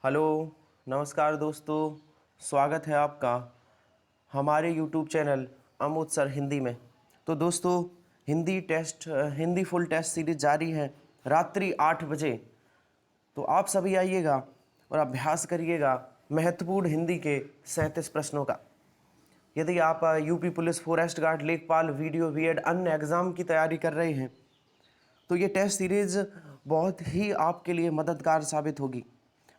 Hello, नमस्कार दोस्तों। स्वागत है आपका हमारे YouTube channel Amod sir Hindi में। तो दोस्तों, हिंदी फुल टेस्ट सीरीज जारी है रात्रि 8 बजे। तो आप सभी आइएगा और अभ्यास करिएगा महत्वपूर्ण हिंदी के 37 प्रश्नों का। यदि आप यूपी पुलिस, फॉरेस्ट गार्ड, लेखपाल, वीडियो, बीएड अन्य एग्ज़ाम की तैयारी कर रहे हैं तो ये टेस्ट सीरीज़ बहुत ही आपके लिए मददगार साबित होगी।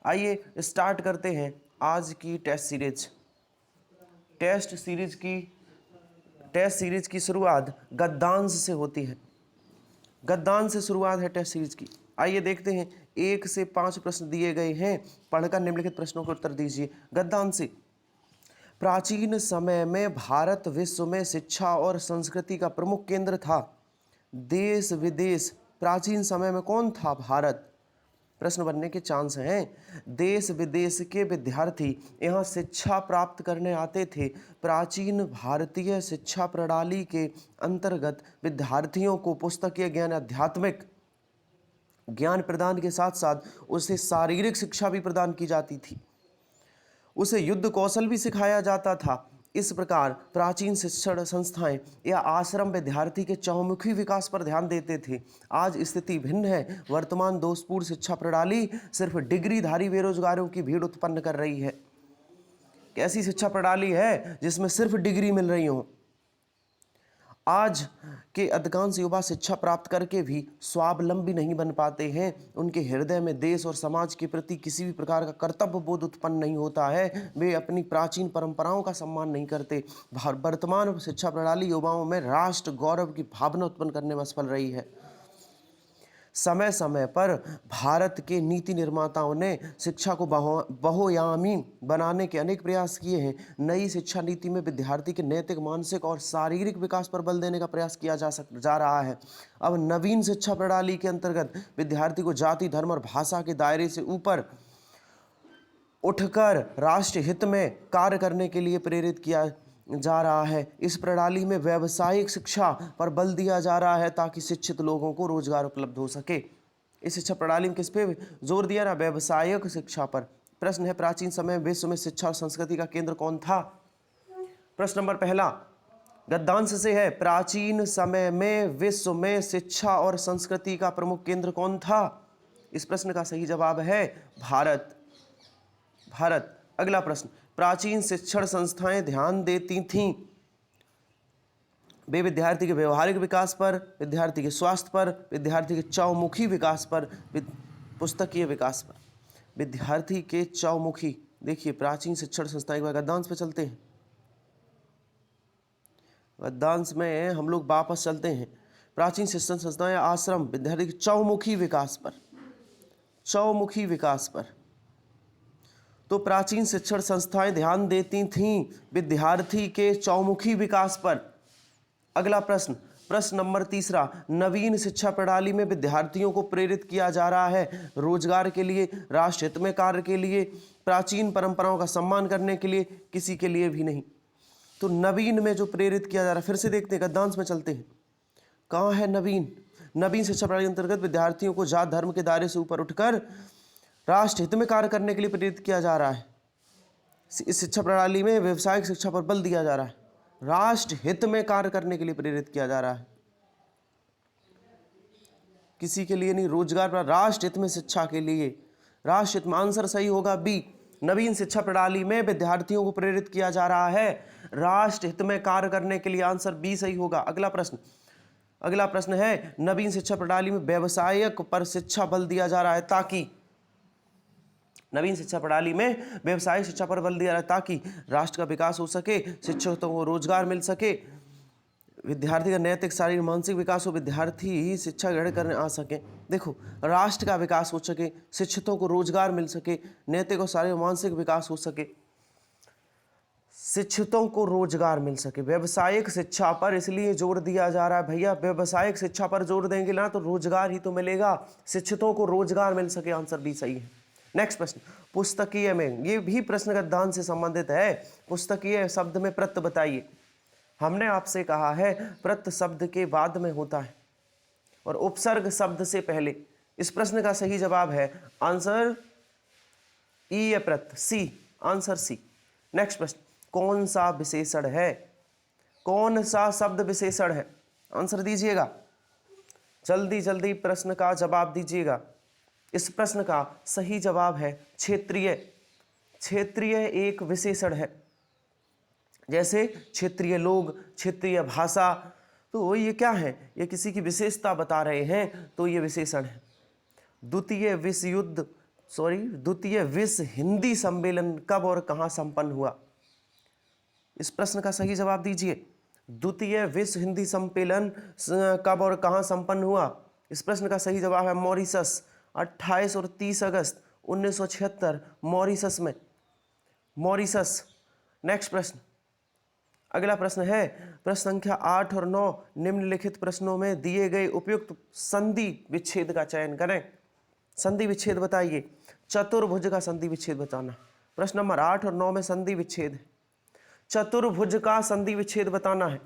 आइए स्टार्ट करते हैं आज की टेस्ट सीरीज की शुरुआत गद्यांश से होती है। गद्यांश से शुरुआत है टेस्ट सीरीज की। आइए देखते हैं, 1 से 5 प्रश्न दिए गए हैं, पढ़कर निम्नलिखित प्रश्नों के उत्तर दीजिए। गद्यांश से, प्राचीन समय में भारत विश्व में शिक्षा और संस्कृति का प्रमुख केंद्र था। देश विदेश, प्राचीन समय में कौन था भारत? प्रश्न बनने के चांस हैं। देश विदेश के विद्यार्थी यहाँ शिक्षा प्राप्त करने आते थे। प्राचीन भारतीय शिक्षा प्रणाली के अंतर्गत विद्यार्थियों को पुस्तकीय ज्ञान, आध्यात्मिक ज्ञान प्रदान के साथ साथ उसे शारीरिक शिक्षा भी प्रदान की जाती थी। उसे युद्ध कौशल भी सिखाया जाता था। इस प्रकार प्राचीन शिक्षण संस्थाएं या आश्रम विद्यार्थी के चहुमुखी विकास पर ध्यान देते थे। आज स्थिति भिन्न है। वर्तमान दोषपूर्ण शिक्षा प्रणाली सिर्फ डिग्रीधारी बेरोजगारों की भीड़ उत्पन्न कर रही है। कैसी शिक्षा प्रणाली है जिसमें सिर्फ डिग्री मिल रही हो? आज के अधिकांश युवा शिक्षा प्राप्त करके भी स्वावलंबी नहीं बन पाते हैं। उनके हृदय में देश और समाज के प्रति किसी भी प्रकार का कर्तव्य बोध उत्पन्न नहीं होता है। वे अपनी प्राचीन परंपराओं का सम्मान नहीं करते। वर्तमान शिक्षा प्रणाली युवाओं में राष्ट्र गौरव की भावना उत्पन्न करने में असफल रही है। समय समय पर भारत के नीति निर्माताओं ने शिक्षा को बहुआयामी बनाने के अनेक प्रयास किए हैं। नई शिक्षा नीति में विद्यार्थी के नैतिक, मानसिक और शारीरिक विकास पर बल देने का प्रयास किया जा रहा है। अब नवीन शिक्षा प्रणाली के अंतर्गत विद्यार्थी को जाति, धर्म और भाषा के दायरे से ऊपर उठकर राष्ट्र हित में कार्य करने के लिए प्रेरित किया जा रहा है। इस प्रणाली में व्यावसायिक शिक्षा पर बल दिया जा रहा है ताकि शिक्षित लोगों को रोजगार उपलब्ध हो सके। इस शिक्षा प्रणाली में किस पे जोर दिया रहा? व्यावसायिक शिक्षा पर। प्रश्न है, प्राचीन समय में विश्व में शिक्षा और संस्कृति का केंद्र कौन था? प्रश्न नंबर पहला गद्यांश से है, प्राचीन समय में विश्व में शिक्षा और संस्कृति का प्रमुख केंद्र कौन था? इस प्रश्न का सही जवाब है भारत। अगला प्रश्न, प्राचीन शिक्षण संस्थाएं ध्यान देती थीं वे विद्यार्थी के व्यवहारिक विकास पर, विद्यार्थी के स्वास्थ्य पर, विद्यार्थी के चौमुखी विकास पर, पुस्तकीय विकास पर। विद्यार्थी के चौमुखी, देखिए प्राचीन शिक्षण संस्थाएं, गद्यांश पे चलते हैं। गद्यांश में हम लोग वापस चलते हैं। प्राचीन शिक्षण संस्थाएं, आश्रम, विद्यार्थी के चौमुखी विकास पर। तो प्राचीन शिक्षण संस्थाएं ध्यान देती थीं विद्यार्थी के चौमुखी विकास पर। अगला प्रश्न नंबर तीसरा, नवीन शिक्षा प्रणाली में विद्यार्थियों को प्रेरित किया जा रहा है रोजगार के लिए, राष्ट्र हित में कार्य के लिए, प्राचीन परंपराओं का सम्मान करने के लिए, किसी के लिए भी नहीं। तो नवीन में जो प्रेरित किया जा रहा है, फिर से देखते हैं, गद्यांश में चलते हैं। कहाँ है नवीन शिक्षा प्रणाली अंतर्गत विद्यार्थियों को जात धर्म के दायरे से ऊपर उठकर राष्ट्र हित में कार्य करने के लिए प्रेरित किया जा रहा है। इस शिक्षा प्रणाली में व्यावसायिक शिक्षा पर बल दिया जा रहा है, राष्ट्र हित में कार्य करने के लिए प्रेरित किया जा रहा है, किसी के लिए नहीं, रोजगार पर, राष्ट्र हित में शिक्षा के लिए, राष्ट्र हित में। आंसर सही होगा बी। नवीन शिक्षा प्रणाली में विद्यार्थियों को प्रेरित किया जा रहा है राष्ट्र हित में कार्य करने के लिए। आंसर बी सही होगा। अगला प्रश्न है, नवीन शिक्षा प्रणाली में व्यवसायिक पर शिक्षा बल दिया जा रहा है ताकि, नवीन शिक्षा प्रणाली में व्यवसायिक शिक्षा पर बल दिया रहा है ताकि राष्ट्र का विकास हो सके, शिक्षकों को रोजगार मिल सके, विद्यार्थी का नैतिक, शारीरिक, मानसिक विकास हो, विद्यार्थी शिक्षा ग्रहण करने आ सके। देखो, राष्ट्र का विकास हो सके, शिक्षकों को रोजगार मिल सके, नैतिक और शारीरिक मानसिक विकास हो सके, शिक्षकों को रोजगार मिल सके। व्यावसायिक शिक्षा पर इसलिए जोर दिया जा रहा है भैया, व्यावसायिक शिक्षा पर जोर देंगे ना तो रोजगार ही तो मिलेगा, शिक्षकों को रोजगार मिल सके। आंसर बी सही है। नेक्स्ट प्रश्न, पुस्तकीय में, ये भी प्रश्न गद्यांश से संबंधित है। पुस्तकीय शब्द में प्रत्य बताइए। हमने आपसे कहा है प्रत्य शब्द के बाद में होता है और उपसर्ग शब्द से पहले। इस प्रश्न का सही जवाब है आंसर ई या प्रत्यय, सी, आंसर सी। नेक्स्ट प्रश्न, कौन सा विशेषण है, कौन सा शब्द विशेषण है, आंसर दीजिएगा, जल्दी जल्दी प्रश्न का जवाब दीजिएगा। इस प्रश्न का सही जवाब है क्षेत्रीय। क्षेत्रीय एक विशेषण है, जैसे क्षेत्रीय लोग, क्षेत्रीय भाषा, तो ये क्या है, ये किसी की विशेषता बता रहे हैं, तो ये विशेषण है। द्वितीय विश्व हिंदी सम्मेलन कब और कहाँ संपन्न हुआ, इस प्रश्न का सही जवाब दीजिए। द्वितीय विश्व हिंदी सम्मेलन कब और कहाँ संपन्न हुआ, इस प्रश्न का सही जवाब है मॉरिशस, 28 और 30 अगस्त 1976 मॉरिशस में, मॉरिशस। नेक्स्ट प्रश्न, अगला प्रश्न है प्रश्न संख्या 8 और 9, निम्नलिखित प्रश्नों में दिए गए उपयुक्त संधि विच्छेद का चयन करें। संधि विच्छेद बताइए, चतुर्भुज का संधि विच्छेद बताना। प्रश्न नंबर 8 और 9 में संधि विच्छेद है, चतुर्भुज का संधि विच्छेद बताना है,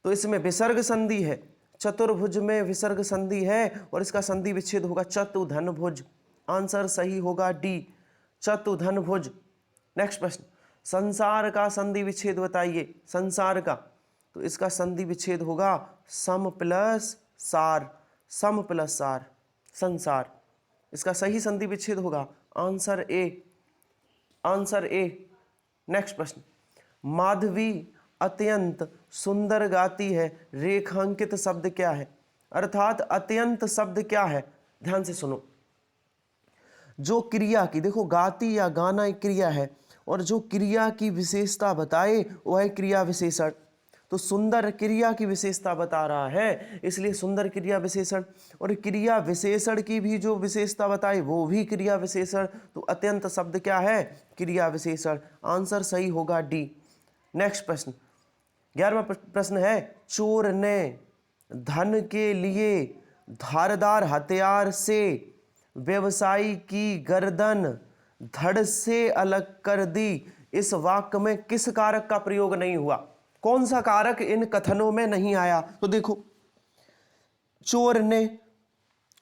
तो इसमें विसर्ग संधि है, चतुर्भुज में विसर्ग संधि है और इसका संधि विच्छेद होगा चतुधनभुज, आंसर सही होगा डी, चतुधनभुज। नेक्स्ट प्रश्न, संसार का संधि विच्छेद बताइए, संसार का, तो इसका संधि विच्छेद होगा सम प्लस सार, सम प्लस सार, संसार, इसका सही संधि विच्छेद होगा answer A, answer A. Next प्रश्न, माधवी अत्यंत सुंदर गाती है, रेखांकित शब्द क्या है, अर्थात अत्यंत शब्द क्या है, ध्यान से सुनो। जो क्रिया की, देखो गाती या गाना एक क्रिया है, और जो क्रिया की विशेषता बताए वह है क्रिया विशेषण, तो सुंदर क्रिया की विशेषता बता रहा है, इसलिए सुंदर क्रिया विशेषण, और क्रिया विशेषण की भी जो विशेषता बताई वो भी क्रिया विशेषण, तो अत्यंत शब्द क्या है, क्रिया विशेषण, आंसर सही होगा डी। नेक्स्ट प्रश्न, 11वां प्रश्न है, चोर ने धन के लिए धारदार हथियार से व्यवसायी की गर्दन धड़ से अलग कर दी, इस वाक्य में किस कारक का प्रयोग नहीं हुआ, कौन सा कारक इन कथनों में नहीं आया, तो देखो चोर ने,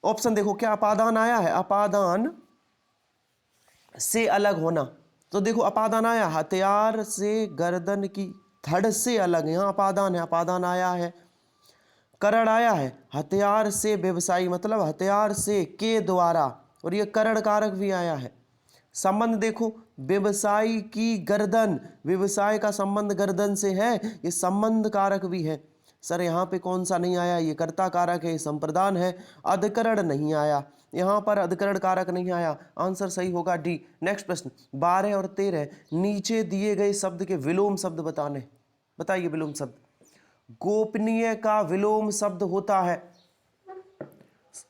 ऑप्शन देखो क्या अपादान आया है, अपादान से अलग होना, तो देखो अपादान आया, हथियार से गर्दन की धड़ से अलग, यहां अपादान है, अपादान आया है, करण आया है, हथियार से व्यवसायी मतलब हथियार से के द्वारा, और ये करण कारक भी आया है। संबंध देखो, व्यवसायी की गर्दन, व्यवसाय का संबंध गर्दन से है, ये संबंध कारक भी है। सर यहाँ पे कौन सा नहीं आया, ये कर्ता कारक है, संप्रदान है, अधिकरण नहीं आया, यहाँ पर अधिकरण कारक नहीं आया, आंसर सही होगा डी। नेक्स्ट प्रश्न, 12 और 13, नीचे दिए गए शब्द के विलोम शब्द बताने, बताइए विलोम शब्द। गोपनीय का विलोम शब्द होता है,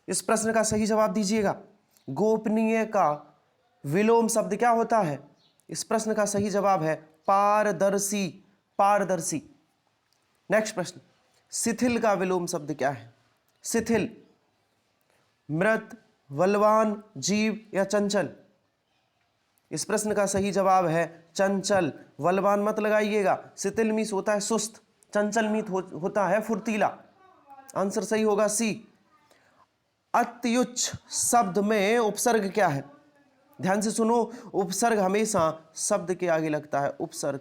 इस प्रश्न का सही जवाब दीजिएगा, गोपनीय का विलोम शब्द क्या होता है, इस प्रश्न का सही जवाब है पारदर्शी, पारदर्शी। नेक्स्ट प्रश्न, शिथिल का विलोम शब्द क्या है, शिथिल, मृत, बलवान, जीव या चंचल, इस प्रश्न का सही जवाब है चंचल, बलवान मत लगाइएगा, शिथिल मीन्स होता है सुस्त, चंचल मीत होता है फुर्तीला, आंसर सही होगा सी। अत्युच्च शब्द में उपसर्ग क्या है, ध्यान से सुनो, उपसर्ग हमेशा शब्द के आगे लगता है, उपसर्ग,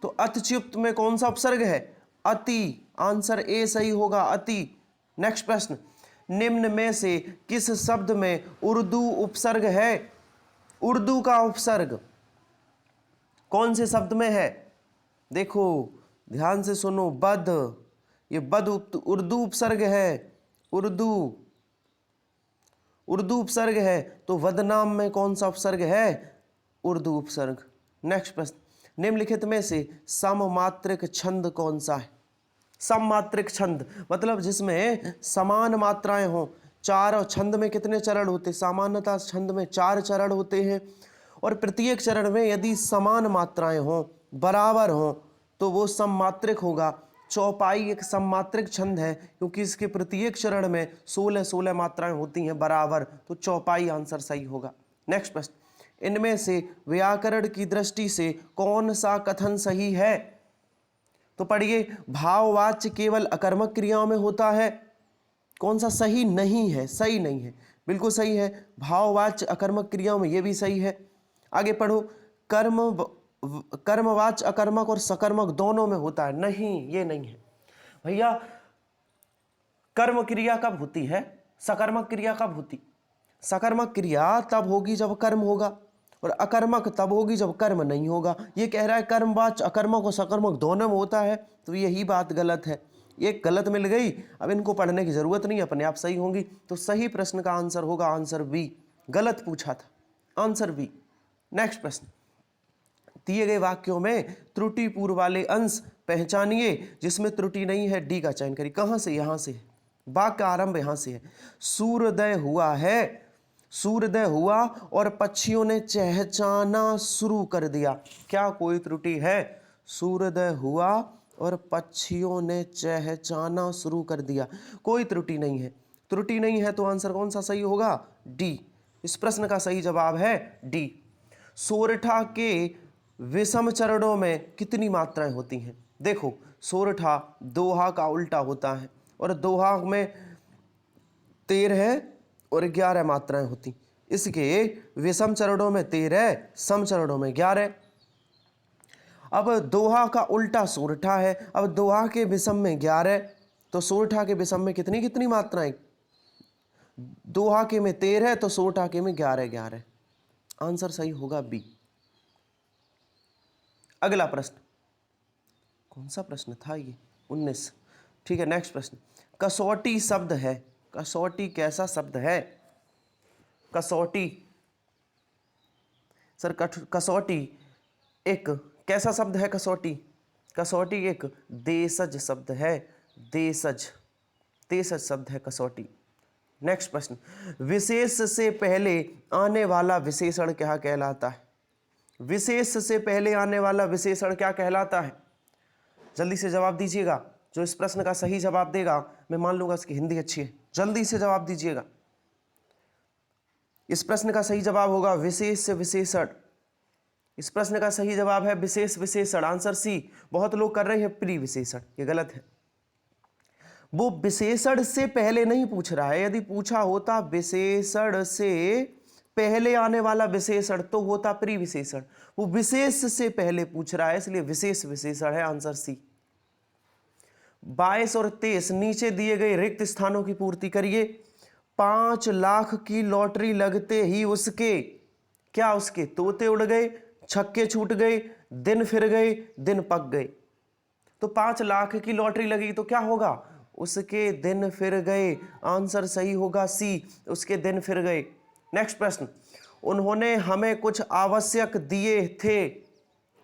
तो अत्युक्त में कौन सा उपसर्ग है, अति, आंसर ए सही होगा अति। नेक्स्ट प्रश्न, निम्न में से किस शब्द में उर्दू उपसर्ग है, उर्दू का उपसर्ग कौन से शब्द में है, देखो ध्यान से सुनो, बद, ये बद उर्दू उपसर्ग है, उर्दू, उर्दू उपसर्ग है, तो वदनाम में कौन सा उपसर्ग है, उर्दू उपसर्ग। नेक्स्ट प्रश्न, निम्नलिखित में से सममात्रिक छंद कौन सा है, सममात्रिक छंद मतलब जिसमें समान मात्राएं हों, चार, और छंद में कितने चरण होते, सामान्यतः छंद में 4 चरण होते हैं, और प्रत्येक चरण में यदि समान मात्राएं हों, बराबर हों, तो वो सममात्रिक होगा। चौपाई एक सममात्रिक छंद है, क्योंकि इसके प्रत्येक चरण में 16 मात्राएं होती हैं बराबर, तो चौपाई आंसर सही होगा। नेक्स्ट प्रश्न, इनमें से व्याकरण की दृष्टि से कौन सा कथन सही है, तो पढ़िए, भाववाच्य केवल अकर्मक क्रियाओं में होता है, कौन सा सही नहीं है, सही नहीं है, बिल्कुल सही है। भाववाच्य अकर्मक क्रियाओं में ये भी सही है। आगे पढ़ो, कर्मवाच्य अकर्मक और सकर्मक दोनों में होता है। नहीं, ये नहीं है भैया। कर्म क्रिया कब होती है, सकर्मक क्रिया कब होती? सकर्मक क्रिया तब होगी जब कर्म होगा, और अकर्मक तब होगी जब कर्म नहीं होगा। ये कह रहा है कर्मवाच्य अकर्मक और सकर्मक दोनों में होता है, तो यही बात गलत है। एक गलत मिल गई, अब इनको पढ़ने की जरूरत नहीं, अपने आप सही होंगी। तो सही प्रश्न का आंसर होगा आंसर बी। गलत पूछा था, आंसर बी। नेक्स्ट प्रश्न, दिए गए वाक्यों में त्रुटिपूर्ण वाले अंश पहचानिए जिसमें त्रुटि नहीं है। डी का चयन करिए। कहां से? यहां से। वाक्य का आरंभ यहां से है। सूर्योदय हुआ है, सूर्योदय हुआ और पक्षियों ने चहचहाना शुरू कर दिया। क्या कोई त्रुटि है? सूर्योदय हुआ और पक्षियों ने चहचहाना शुरू कर दिया, कोई त्रुटि नहीं है। त्रुटि नहीं है तो आंसर कौन सा सही होगा? डी। इस प्रश्न का सही जवाब है डी। सोरठा के विषम चरणों में कितनी मात्राएं होती हैं? देखो, सोरठा दोहा का उल्टा होता है, और दोहा में 13 और 11 मात्राएं होती। इसके विषम चरणों में 13, सम चरणों में 11। अब दोहा का उल्टा सोरठा है। अब दोहा के विषम में 11, तो सोरठा के विषम में कितनी कितनी मात्राएं? दोहा के में 13, तो सोरठा के में 11 11। आंसर सही होगा बी। अगला प्रश्न, कौन सा प्रश्न था ये? 19। ठीक है, नेक्स्ट प्रश्न। कसौटी शब्द है, कसौटी कैसा शब्द है? कसौटी सर, कसौटी एक कैसा शब्द है? कसौटी, कसौटी एक देशज शब्द है। देशज, देशज शब्द है कसौटी। नेक्स्ट प्रश्न, विशेष से पहले आने वाला विशेषण क्या कहलाता है? विशेष से पहले आने वाला विशेषण क्या कहलाता है? जल्दी से जवाब दीजिएगा। जो इस प्रश्न का सही जवाब देगा, मैं मान लूंगा इसकी हिंदी अच्छी है। जल्दी से जवाब दीजिएगा। इस प्रश्न का सही जवाब होगा विशेष विशेषण। इस प्रश्न का सही जवाब है विशेष विशेषण, आंसर सी। बहुत लोग कर रहे हैं प्री विशेषण, ये गलत है। वो विशेषण से पहले नहीं पूछ रहा है। यदि पूछा होता विशेषण से पहले आने वाला विशेषण, तो होता प्री विशेषण। वो विशेष से पहले पूछ रहा है, इसलिए विशेष विशेषण है, आंसर सी। 22 और 23 नीचे दिए गए रिक्त स्थानों की पूर्ति करिए। 5 लाख की लॉटरी लगते ही उसके क्या? उसके तोते उड़ गए, छक्के छूट गए, दिन फिर गए, दिन पक गए। तो 5 लाख की लॉटरी लगी तो क्या होगा? उसके दिन फिर गए, आंसर सही होगा सी, उसके दिन फिर गए। नेक्स्ट प्रश्न, उन्होंने हमें कुछ आवश्यक दिए थे।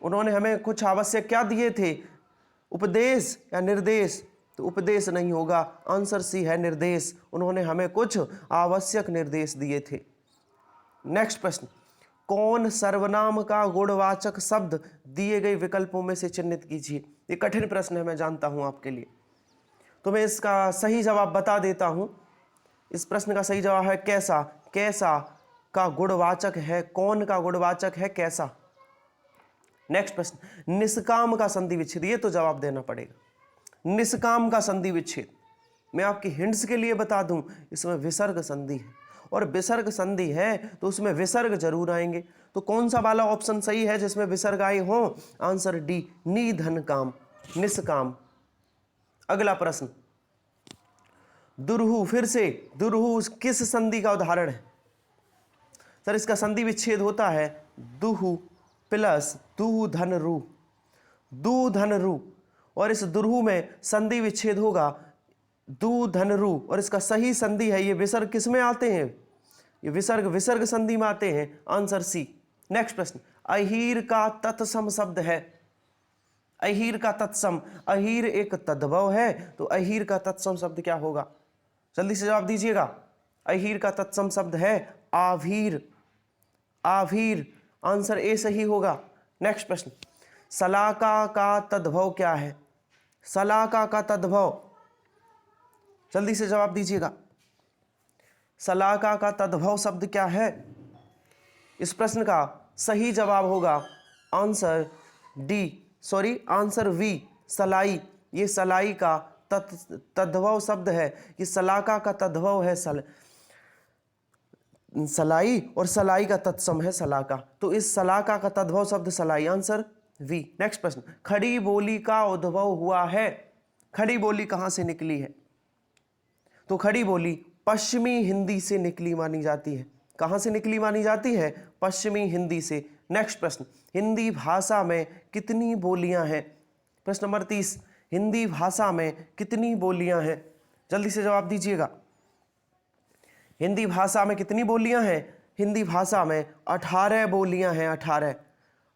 उन्होंने हमें कुछ आवश्यक क्या दिए थे? उपदेश या निर्देश? तो उपदेश नहीं होगा, आंसर सी है निर्देश। उन्होंने हमें कुछ आवश्यक निर्देश दिए थे। नेक्स्ट प्रश्न, कौन सर्वनाम का गुणवाचक शब्द दिए गए विकल्पों में से चिन्हित कीजिए। ये कठिन प्रश्न है, मैं जानता हूं आपके लिए, तो मैं इसका सही जवाब बता देता हूं। इस प्रश्न का सही जवाब है कैसा। कैसा का गुणवाचक है, कौन का गुणवाचक है कैसा। नेक्स्ट प्रश्न, निष्काम का संधि विच्छेद, ये तो जवाब देना पड़ेगा। निष्काम का संधि विच्छेद, मैं आपकी हिंट्स के लिए बता दूं, इसमें विसर्ग संधि है, और विसर्ग संधि है तो उसमें विसर्ग जरूर आएंगे। तो कौन सा वाला ऑप्शन सही है जिसमें विसर्ग आए हो? आंसर डी, निधन काम, निष्काम। अगला प्रश्न, दुरहु, फिर से दुरहु किस संधि का उदाहरण है? सर, इसका संधि विच्छेद होता है दुहु प्लस दु धन रू, दु धन रू, और इस दुरहु में संधि विच्छेद होगा दु धन रू, और इसका सही संधि है, ये विसर्ग किस में आते हैं? ये विसर्ग विसर्ग संधि में आते हैं, आंसर सी। नेक्स्ट प्रश्न, अहीर का तत्सम शब्द है। अहीर का तत्सम, अहीर एक तद्भव है, तो अहीर का तत्सम शब्द क्या होगा? जल्दी से जवाब दीजिएगा। अहीर का तत्सम शब्द है आभीर, आभीर, आंसर ए सही होगा। नेक्स्ट प्रश्न, सलाका का तद्भव क्या है? सलाका का तद्भव, जल्दी से जवाब दीजिएगा। सलाका का तद्भव शब्द क्या है? इस प्रश्न का सही जवाब होगा answer D, sorry answer B, सलाई। ये सलाई का तद्भव शब्द है, ये सलाका का तद्भव है सलाई और सलाई का तत्सम है सलाका, तो इस सलाका का तद्भव शब्द सलाई, आंसर वी। नेक्स्ट प्रश्न, खड़ी बोली का उद्भव हुआ है। खड़ी बोली कहां से निकली है? तो खड़ी बोली पश्चिमी हिंदी से निकली मानी जाती है। कहां से निकली मानी जाती है? पश्चिमी हिंदी से। नेक्स्ट प्रश्न, हिंदी भाषा में कितनी बोलियां हैं? प्रश्न नंबर 30, हिंदी भाषा में कितनी बोलियां हैं? जल्दी से जवाब दीजिएगा। हिंदी भाषा में कितनी बोलियां हैं? हिंदी भाषा में 18 बोलियां हैं।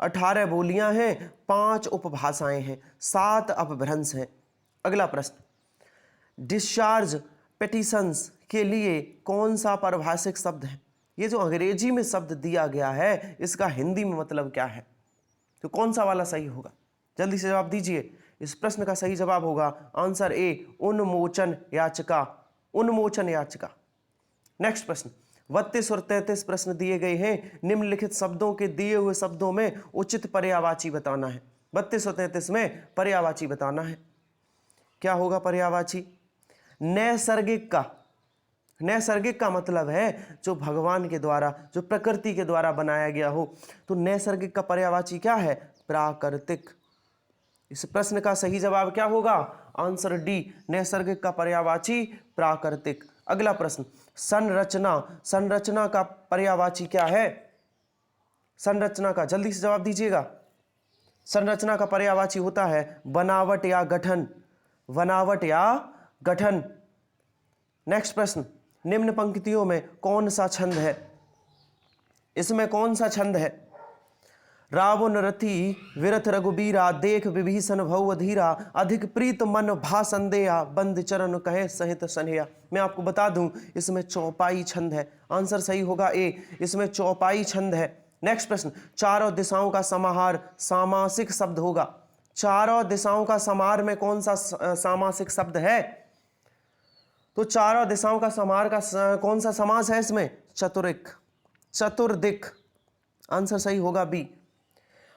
18 बोलियां हैं, 5 उपभाषाएं हैं, 7 अपभ्रंश हैं। अगला प्रश्न, डिस्चार्ज पिटीशंस के लिए कौन सा पारिभाषिक शब्द है? ये जो अंग्रेजी में शब्द दिया गया है इसका हिंदी में मतलब क्या है? तो कौन सा वाला सही होगा? जल्दी से जवाब दीजिए। इस प्रश्न का सही जवाब होगा आंसर ए, उन्मोचन याचिका। उन्मोचन याचिका। नेक्स्ट प्रश्न, 32 और 33 प्रश्न दिए गए हैं। निम्नलिखित शब्दों के दिए हुए शब्दों में उचित पर्यायवाची बताना है। 32 और 33 में पर्यायवाची बताना है। क्या होगा पर्यायवाची? नैसर्गिक का। नैसर्गिक का मतलब है जो भगवान के द्वारा, जो प्रकृति के द्वारा बनाया गया हो। तो नैसर्गिक का पर्यायवाची क्या है? प्राकृतिक। इस प्रश्न का सही जवाब क्या होगा? आंसर डी, नैसर्गिक का पर्यायवाची प्राकृतिक। अगला प्रश्न, संरचना। संरचना का पर्यायवाची क्या है? संरचना का जल्दी से जवाब दीजिएगा। संरचना का पर्यायवाची होता है बनावट या गठन। बनावट या गठन। नेक्स्ट प्रश्न, निम्न पंक्तियों में कौन सा छंद है? इसमें कौन सा छंद है? रावण रथी विरथ रघुबीरा, देख विभीषण भव धीरा, अधिक प्रीत मन भा संदेहा, बंद चरण कहे सहित सनेहा। मैं आपको बता दूं इसमें चौपाई छंद है। आंसर सही होगा ए, इसमें चौपाई छंद है। नेक्स्ट प्रश्न, चारों दिशाओं का समाहार सामासिक शब्द होगा। चारों दिशाओं का समाहार में कौन सा सामासिक शब्द है? तो चारों दिशाओं का समाहार का कौन सा समास है इसमें? चतुरिक, चतुर्दिक। आंसर सही होगा बी।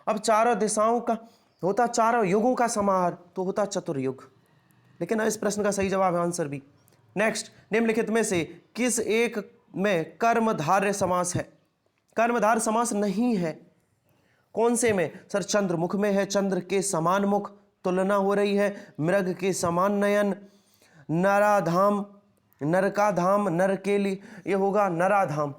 अब चारों दिशाओं का होता चारों युगों का समाहार, तो होता चतुर्युग। लेकिन इस प्रश्न का सही जवाब है आंसर बी। नेक्स्ट, निम्नलिखित में से किस एक में कर्मधारय समास है? कर्मधारय समास नहीं है। कौन से में? सर चंद्रमुख में है। चंद्र के समान मुख, तुलना हो रही है। मृग के समान नयन, नराधाम, नरकाधाम, नर के लिए ये होगा नराधाम,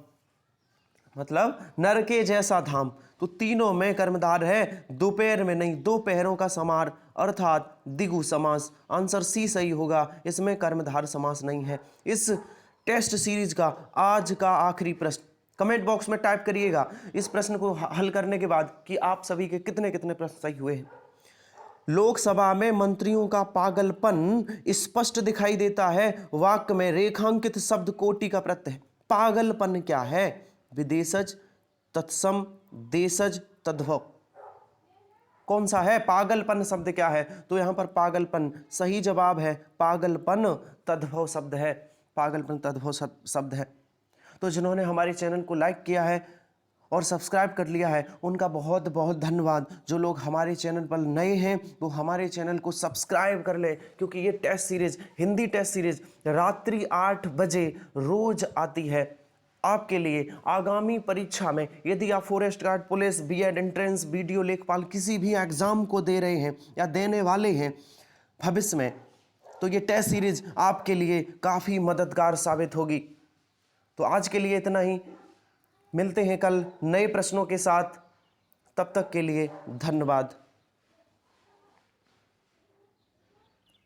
मतलब नर के जैसा धाम। तो तीनों में कर्मधार है, दोपहर में नहीं, दो पहरों का समाहार अर्थात द्विगु समास। आंसर सी सही होगा, इसमें कर्मधार समास नहीं है। इस टेस्ट सीरीज का आज का आखिरी प्रश्न कमेंट बॉक्स में टाइप करिएगा इस प्रश्न को हल करने के बाद कि आप सभी के कितने कितने प्रश्न सही हुए हैं। लोकसभा में मंत्रियों का पागलपन स्पष्ट दिखाई देता है। वाक्य में रेखांकित शब्द कोटि का प्रत्यय। पागलपन क्या है? विदेशज, तत्सम, देशज, तद्भव। कौन सा है? पागलपन शब्द क्या है? तो यहां पर पागलपन सही जवाब है। पागलपन तद्भव शब्द है। पागलपन तद्भव शब्द है। तो जिन्होंने हमारे चैनल को लाइक किया है और सब्सक्राइब कर लिया है उनका बहुत बहुत धन्यवाद। जो लोग हमारे चैनल पर नए हैं वो हमारे चैनल को सब्सक्राइब कर ले, क्योंकि ये test series, Hindi test series रात्रि 8 बजे रोज आती है आपके लिए। आगामी परीक्षा में यदि आप forest guard, police, B Ed entrance, BDO, लेखपाल किसी भी एग्जाम को दे रहे हैं या देने वाले हैं भविष्य में, तो ये टेस्ट सीरीज आपके लिए काफ़ी मददगार साबित होगी। तो आज के लिए इतना ही, मिलते हैं कल नए प्रश्नों के साथ। तब तक के लिए धन्यवाद।